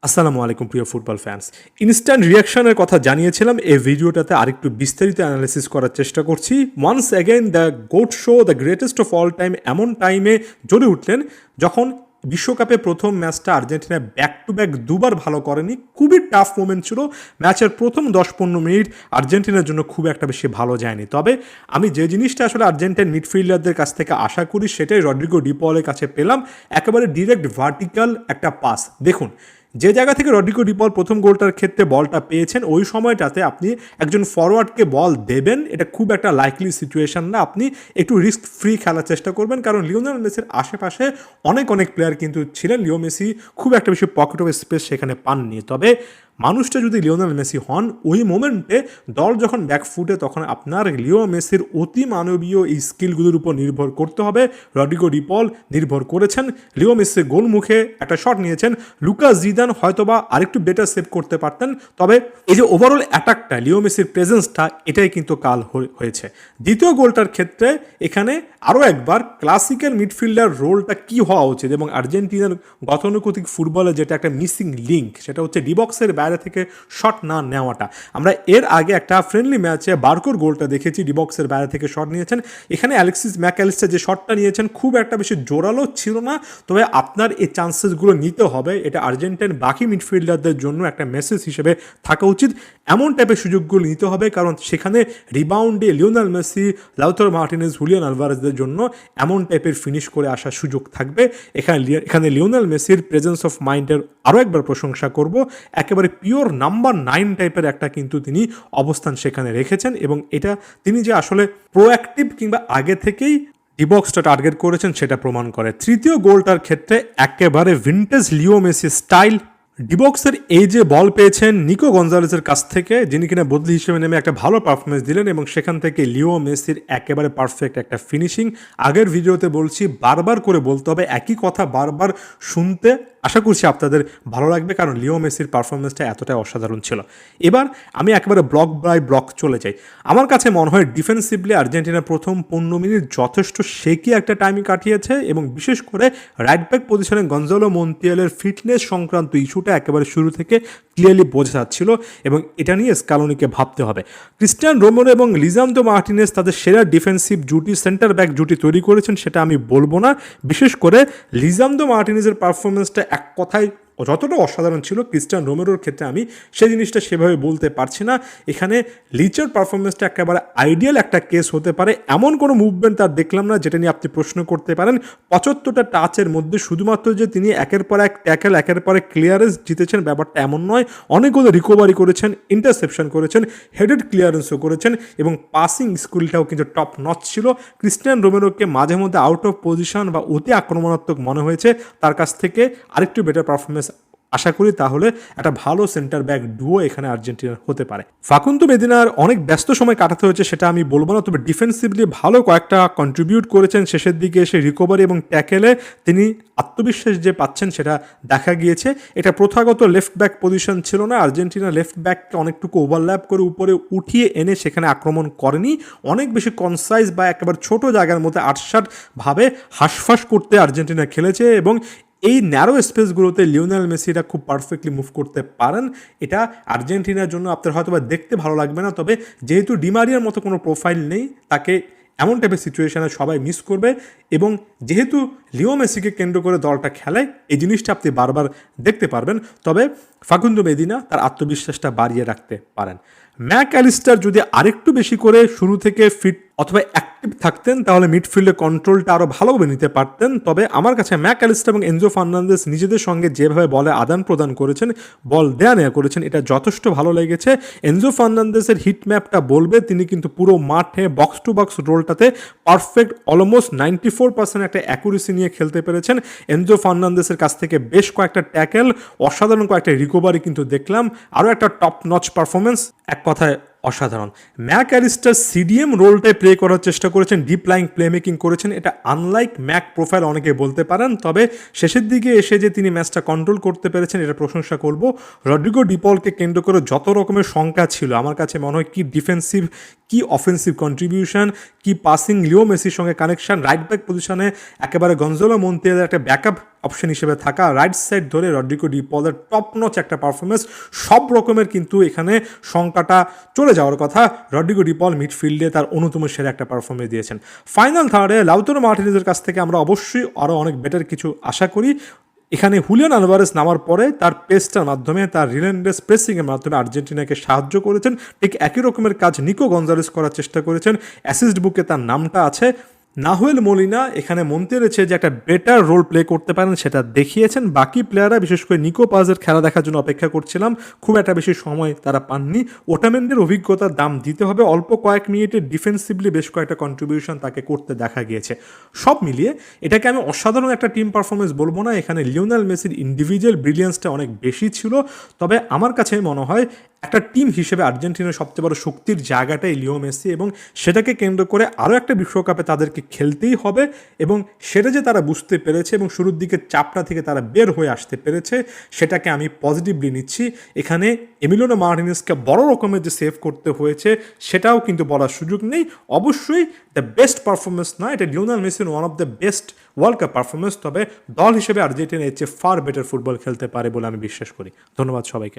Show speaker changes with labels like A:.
A: আসসালামু আলাইকুম প্রিয় ফুটবল ফ্যান্স। ইনস্ট্যান্ট রিয়াকশনের কথা জানিয়েছিলাম, এই ভিডিওটাতে আরেকটু বিস্তারিত অ্যানালিসিস করার চেষ্টা করছি। Once again the GOAT show, the greatest of all time এমন টাইমে জ্বলে উঠলেন যখন বিশ্বকাপে প্রথম ম্যাচটা আর্জেন্টিনা ব্যাক টু ব্যাক দুবার ভালো করেনি। খুবই টাফ মোমেন্ট ছিল। ম্যাচের প্রথম 10-15 মিনিট আর্জেন্টিনার জন্য খুব একটা বেশি ভালো যায়নি। তবে আমি যে জিনিসটা আসলে আর্জেন্টিনার মিডফিল্ডারদের কাছ থেকে আশা করি সেটাই রড্রিগো ডি পলের কাছে পেলাম। একেবারে ডিরেক্ট ভার্টিক্যাল একটা পাস। দেখুন, যে জায়গা থেকে রড্রিগো ডি পল প্রথম গোলটার ক্ষেত্রে বলটা পেয়েছেন, ওই সময়টাতে আপনি একজন ফরওয়ার্ডকে বল দেবেন, এটা খুব একটা লাইকলি সিচুয়েশন না। আপনি একটু রিস্ক ফ্রি খেলার চেষ্টা করবেন, কারণ লিওনেল মেসির আশেপাশে অনেক প্লেয়ার কিন্তু ছিলেন। লিও মেসি খুব একটা বেশি পকেট অফ স্পেস সেখানে পাননি। তবে মানুষটা যদি লিওনেল মেসি হন, ওই মোমেন্টে দল যখন ব্যাকফুটে তখন আপনার লিও মেসির অতি মানবীয় এই স্কিলগুলোর উপর নির্ভর করতে হবে। রড্রিগো ডি পল নির্ভর করেছেন। লিও মেসির গোল মুখে একটা শট নিয়েছেন। লুকাস জিদান হয়তোবা আরেকটু বেটার সেভ করতে পারতেন। তবে এই যে ওভারঅল অ্যাটাকটা, লিও মেসির প্রেজেন্সটা, এটাই কিন্তু কাল হয়েছে। দ্বিতীয় গোলটার ক্ষেত্রে এখানে আরও একবার ক্লাসিক্যাল মিডফিল্ডার রোলটা কী হওয়া উচিত এবং আর্জেন্টিনার গতানুগতিক ফুটবলে যেটা একটা মিসিং লিঙ্ক, সেটা হচ্ছে ডিবক্সের বাইরে থেকে শট না নেওয়াটা। আমরা এর আগে একটা ফ্রেন্ডলি ম্যাচে বার্কোর গোলটা দেখেছি, ডিবক্সের বাইরে থেকে শট নিয়েছেন। এখানে অ্যালেক্সিস ম্যাকঅ্যালিস্টার যে শটটা নিয়েছেন খুব একটা বেশি জোরালো ছিল না। তবে আপনার এই চান্সেসগুলো নিতে হবে, এটা আর্জেন্টাইন বাকি মিডফিল্ডারদের জন্য একটা মেসেজ হিসেবে থাকা উচিত। এমন টাইপের সুযোগগুলো নিতে হবে, কারণ সেখানে রিবাউন্ডে Lionel Messi, Lautaro Martinez, Julian আলভারেজদের জন্য এমন টাইপের ফিনিশ করে আসার সুযোগ থাকবে। এখানে লিওনেল মেসির প্রেজেন্স অফ মাইন্ডের আরও একবার প্রশংসা করব। একেবারে পিওর নাম্বার 9 টাইপের একটা কিন্তু তিনি অবস্থান সেখানে রেখেছেন, এবং এটা তিনি যে আসলে প্রোঅ্যাক্টিভ কিংবা আগে থেকেই ডিবক্সটা টার্গেট করেছেন সেটা প্রমাণ করে। তৃতীয় গোলটার ক্ষেত্রে একেবারে ভিন্টেজ লিও মেসি স্টাইল। ডিবক্সের এই যে বল পেয়েছেন নিকো গঞ্জালেসের কাছ থেকে, যিনি কিনা বদলি হিসেবে নেমে একটা ভালো পারফরমেন্স দিলেন, এবং সেখান থেকে লিও মেসির একেবারে পারফেক্ট একটা ফিনিশিং। আগের ভিডিওতে বলছি, বারবার করে বলতে হবে একই কথা, বারবার শুনতে আশা করছি আপনাদের ভালো লাগবে, কারণ লিও মেসির পারফরমেন্সটা এতটাই অসাধারণ ছিল। এবার আমি একেবারে ব্লক বাই ব্লক চলে যাই। আমার কাছে মনে হয় ডিফেন্সিভলি আর্জেন্টিনা প্রথম 15 মিনিট যথেষ্ট শেকি একটা টাইম কাটিয়েছে, এবং বিশেষ করে রাইট ব্যাক পজিশনে গঞ্জালো মন্তিয়ালের ফিটনেস সংক্রান্ত ইস্যুটা একেবারে শুরু থেকে ক্লিয়ারলি বোঝা যাচ্ছিল, এবং এটা নিয়ে স্কালোনিকে ভাবতে হবে। ক্রিস্টিয়ান রোমেরো এবং লিজান্দ্রো মার্টিনেজ তাদের সেরা ডিফেন্সিভ জুটি, সেন্টার ব্যাক জুটি তৈরি করেছেন, সেটা আমি বলবো না। বিশেষ করে লিজান্দ্রো মার্টিনেজের পারফরমেন্সটা এক কথায় যতটা অসাধারণ ছিল, ক্রিস্টিয়ান রোমেরোর ক্ষেত্রে আমি সেই জিনিসটা সেভাবে বলতে পারছি না। এখানে লিচের পারফরমেন্সটা একেবারে আইডিয়াল একটা কেস হতে পারে। এমন কোনো মুভমেন্ট তার দেখলাম না যেটা নিয়ে আপনি প্রশ্ন করতে পারেন। 75টা টাচের মধ্যে শুধুমাত্র যে তিনি একের পর এক ট্যাকেল, একের পর এক ক্লিয়ারেন্স জিতেছেন, ব্যাপারটা এমন নয়। অনেকগুলো রিকভারি করেছেন, ইন্টারসেপশন করেছেন, হেডেড ক্লিয়ারেন্সও করেছেন, এবং পাসিং স্কিলটাও কিন্তু টপ নচ ছিল। ক্রিস্টিয়ান রোমেরোকে মাঝে মধ্যে আউট অফ পজিশন বা অতি আক্রমণাত্মক মনে হয়েছে। তার কাছ থেকে আরেকটু বেটার পারফরমেন্স আশা করি, তাহলে একটা ভালো সেন্টার ব্যাক ডুও এখানে আর্জেন্টিনার হতে পারে। ফাকুন্দো মেদিনার অনেক ব্যস্ত সময় কাটাতে হয়েছে সেটা আমি বলবো না, তবে ডিফেন্সিভলি ভালো কয়েকটা কন্ট্রিবিউট করেছেন। শেষের দিকে এসে রিকভারি এবং ট্যাকেলে তিনি আত্মবিশ্বাস যে পাচ্ছেন সেটা দেখা গিয়েছে। এটা প্রথাগত লেফট ব্যাক পজিশন ছিল না। আর্জেন্টিনা লেফট ব্যাককে অনেকটুকু ওভারল্যাপ করে উপরে উঠিয়ে এনে সেখানে আক্রমণ করেনি। অনেক বেশি কনসাইজ বা একেবারে ছোট জায়গার মধ্যে আটসাটভাবে হাঁসফাঁস করতে আর্জেন্টিনা খেলেছে, এবং এই ন্যারো স্পেসগুলোতে লিওনেল মেসিরা খুব পারফেক্টলি মুভ করতে পারেন। এটা আর্জেন্টিনার জন্য আপনার হয়তো বা দেখতে ভালো লাগবে না, তবে যেহেতু ডিমারিয়ার মতো কোনো প্রোফাইল নেই, তাকে এমন টাইপের সিচুয়েশানে সবাই মিস করবে, এবং যেহেতু লিও মেসিকে কেন্দ্র করে দলটা খেলে, এই জিনিসটা আপনি বারবার দেখতে পারবেন। তবে ফাকুন্দো মেদিনা তার আত্মবিশ্বাসটা বাড়িয়ে রাখতে পারেন। ম্যাকঅ্যালিস্টার যদি আরেকটু বেশি করে শুরু থেকে ফিট অথবা অ্যাক্টিভ থাকতেন, তাহলে মিডফিল্ডে কন্ট্রোলটা আরও ভালোভাবে নিতে পারতেন। তবে আমার কাছে ম্যাকঅ্যালিস্টার এবং এনজো ফার্নান্দেজ নিজেদের সঙ্গে যেভাবে বলে আদান প্রদান করেছেন, বল দেয়া নেওয়া করেছেন, এটা যথেষ্ট ভালো লেগেছে। এনজো ফার্নান্দেজের হিট ম্যাপটা বলবে তিনি কিন্তু পুরো মাঠে বক্স টু বক্স রোলটাতে পারফেক্ট অলমোস্ট 94% একটা অ্যাকুরেসি নিয়ে খেলতে পেরেছেন। এনজো ফার্নান্দেজের কাছ থেকে বেশ কয়েকটা ট্যাকেল, অসাধারণ কয়েকটা রিকভারি কিন্তু দেখলাম। আরও একটা টপ নচ পারফরমেন্স। এক কথায় অসাধারণ। ম্যাক অ্যালিস্টার সিডিএম রোলটাই প্লে করার চেষ্টা করেছেন, ডিপ লাইং প্লে মেকিং করেছেন, এটা আনলাইক ম্যাক প্রোফাইল অনেকে বলতে পারেন, তবে শেষের দিকে এসে যে তিনি ম্যাচটা কন্ট্রোল করতে পেরেছেন এটা প্রশংসা করব। রড্রিগো ডিপলকে কেন্দ্র করে যত রকমের শঙ্কা ছিল, আমার কাছে মনে হয় কি ডিফেন্সিভ কি অফেন্সিভ কন্ট্রিবিউশন, কি পাসিং লিও মেসির সঙ্গে কানেকশন, রাইট ব্যাক পজিশনে একেবারে গঞ্জলো মন্তিয়াদের একটা ব্যাকআপ অপশন হিসেবে থাকা, রাইট সাইড ধরে রড্রিগো ডিপলের টপ নচ একটা পারফরমেন্স, সব রকমের কিন্তু এখানে শঙ্কাটা চলে যাওয়ার কথা। রড্রিগো ডিপল মিডফিল্ডে তার অন্যতম সেরা একটা পারফরমেন্স দিয়েছেন। ফাইনাল থার্ডে লাউতারো মার্টিনেজের কাছ থেকে আমরা অবশ্যই আরও অনেক বেটার কিছু আশা করি। এখানে হুলিয়ান আলভারেস নামার পরে তার পেসটার মাধ্যমে, তার রিলেন্ডেস প্রেসিংয়ের মাধ্যমে আর্জেন্টিনাকে সাহায্য করেছেন। ঠিক একই রকমের কাজ নিকো গঞ্জালেস করার চেষ্টা করেছেন, অ্যাসিস্ট বুকে তার নামটা আছে। নাহুয়েল মলিনা এখানে মন্তেরেছে যে একটা বেটার রোল প্লে করতে পারেন সেটা দেখিয়েছেন। বাকি প্লেয়াররা বিশেষ করে নিকো পাজের খেলা দেখার জন্য অপেক্ষা করছিলাম, খুব একটা বেশি সময় তারা পাননি। ওটামেন্ডের অভিজ্ঞতার দাম দিতে হবে, অল্প কয়েক মিনিটে ডিফেন্সিভলি বেশ কয়েকটা কন্ট্রিবিউশন তাকে করতে দেখা গিয়েছে। সব মিলিয়ে এটাকে আমি অসাধারণ একটা টিম পারফরমেন্স বলবো না, এখানে লিওনেল মেসির ইন্ডিভিজুয়াল ব্রিলিয়ান্সটা অনেক বেশি ছিল। তবে আমার কাছে মনে হয় একটা টিম হিসেবে আর্জেন্টিনার সবচেয়ে বড় শক্তির জায়গাটাই লিও মেসি, এবং সেটাকে কেন্দ্র করে আরও একটা বিশ্বকাপে তাদেরকে খেলতেই হবে, এবং সেটা যে তারা বুঝতে পেরেছে এবং শুরুর দিকে চাপটা থেকে তারা বের হয়ে আসতে পেরেছে সেটাকে আমি পজিটিভলি নিচ্ছি। এখানে এমিলিয়ানো মার্টিনেজকে বড় রকমের যে সেভ করতে হয়েছে সেটাও কিন্তু বলার সুযোগ নেই। অবশ্যই দ্য বেস্ট পারফরমেন্স না, এটা লিওনেল মেসির one of the best world cup performance, তবে দল হিসেবে আর্জেন্টিনা এর চেয়ে ফার বেটার ফুটবল খেলতে পারে বলে আমি বিশ্বাস করি। ধন্যবাদ সবাইকে।